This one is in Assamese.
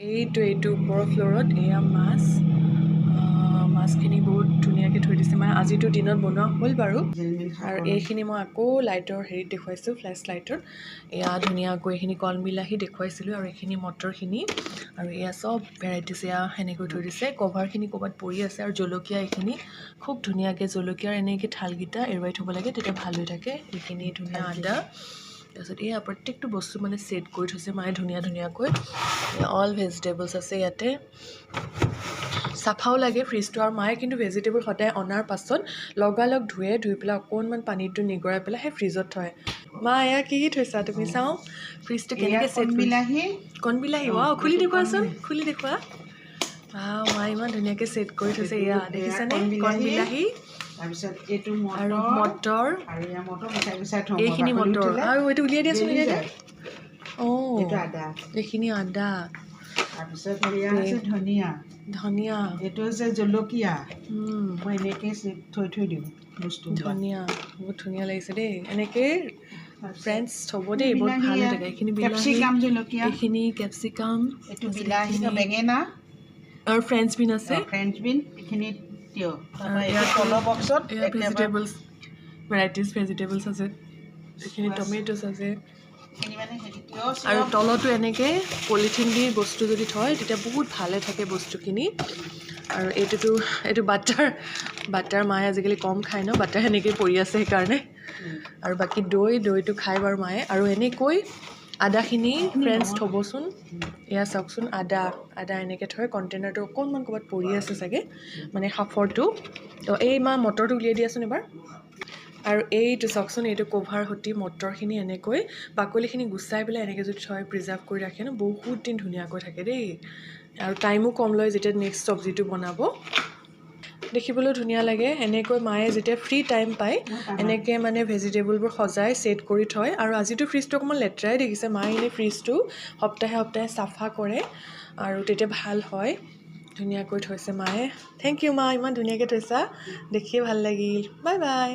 এইটো ওপৰৰ ফ্ল'ৰত এয়া মাছখিনি বহুত ধুনীয়াকৈ থৈ দিছে মানে আজিতো দিনত বনোৱা হ'ল বাৰু আৰু এইখিনি মই আকৌ লাইটৰ হেৰিত দেখুৱাইছোঁ ফ্লেছ লাইটত এয়া ধুনীয়াকৈ এইখিনি কণ বিলাহী দেখুৱাইছিলোঁ আৰু এইখিনি মটৰখিনি আৰু এয়া চব ভেৰাইটিছ এয়া সেনেকৈ থৈ দিছে কভাৰখিনি ক'ৰবাত পৰি আছে আৰু জলকীয়া এইখিনি খুব ধুনীয়াকৈ জলকীয়াৰ এনেকৈ ঠালকেইটা এৰুৱাই থ'ব লাগে তেতিয়া ভাল হৈ থাকে এইখিনি ধুনীয়া আদা তাৰপিছত এয়া প্ৰত্যেকটো বস্তু মানে ছেট কৰি থৈছে মায়ে ধুনীয়াকৈ অল ভেজিটেবলছ আছে ইয়াতে চাফাও লাগে ফ্ৰিজটো আৰু মায়ে কিন্তু ভেজিটেবল সদায় অনাৰ পাছত লগালগ ধুই পেলাই অকণমান পানীটো নিগৰাই পেলাই সেই ফ্ৰিজত থয় মা এয়া কি থৈছা তুমি চাওঁ ফ্ৰিজটো কেনেকৈ ছেট বিলাহী কণবিলাহী খুলি দেখুৱাচোন খুলি দেখুওৱা মায়ে ইমান ধুনীয়াকৈ ছেট কৰি থৈছে এয়া দেখিছানে কণবিলাহী তাৰপিছত এইটো আৰু মটৰ আৰু এয়া মটৰ গুচাই গুচাই থওঁ এইখিনি মটৰ আৰু এইটো উলিয়াই দিয়াচোন আদা এইখিনি আদা তাৰপিছত এয়া আছে ধনিয়া এইটো হৈছে জলকীয়া মই এনেকৈ থৈ দিওঁ বস্তু ধনিয়া বহুত ধুনীয়া লাগিছে দেই এনেকৈ ফ্ৰেণ্ডছ হ'ব দেই বহুত ভাল হৈ থাকে এইখিনি কেপচিকাম জলকীয়া এইখিনি কেপচিকাম এইটো বিলাহী বেঙেনা আৰু ফ্ৰেঞ্চ বিন আছে এইখিনি তিয়হ তলৰ বক্সত ভেজিটেবলছ ভেৰাইটিজ ভেজিটেবলছ আছে এইখিনি টমেট'ছ আছে আৰু তলতো এনেকৈ পলিথিন দি বস্তু যদি থয় তেতিয়া বহুত ভালে থাকে বস্তুখিনি আৰু এইটো বাটাৰ মায়ে আজিকালি কম খায় ন বাটাৰ সেনেকৈ পৰি আছে সেইকাৰণে আৰু বাকী দৈটো খায় বাৰু মায়ে আৰু এনেকৈ আদাখিনি ফ্ৰেণ্ডছ থ'বচোন এয়া চাওকচোন আদা এনেকৈ থয় কণ্টেইনাৰটো অকণমান ক'ৰবাত পৰি আছে চাগে মানে সাফৰটো তো এই মটৰটো উলিয়াই দিয়াচোন এবাৰ আৰু এইটো চাওকচোন এইটো কভাৰ সৈতে মটৰখিনি এনেকৈ বাকলিখিনি গুচাই পেলাই এনেকৈ যদি থয় প্ৰিজাৰ্ভ কৰি ৰাখে ন বহুত দিন ধুনীয়াকৈ থাকে দেই আৰু টাইমো কম লয় যেতিয়া নেক্সট চব্জিটো বনাব দেখিবলৈও ধুনীয়া লাগে এনেকৈ মায়ে যেতিয়া ফ্ৰী টাইম পায় এনেকৈ মানে ভেজিটেবলবোৰ সজাই ছেট কৰি থয় আৰু আজিতো ফ্ৰিজটো অকণমান লেতেৰাই দেখিছে মায়ে এনেই ফ্ৰিজটো সপ্তাহে চাফা কৰে আৰু তেতিয়া ভাল হয় ধুনীয়াকৈ থৈছে মায়ে থেংক ইউ মা ইমান ধুনীয়াকৈ থৈছা দেখিয়ে ভাল লাগিল বাই বাই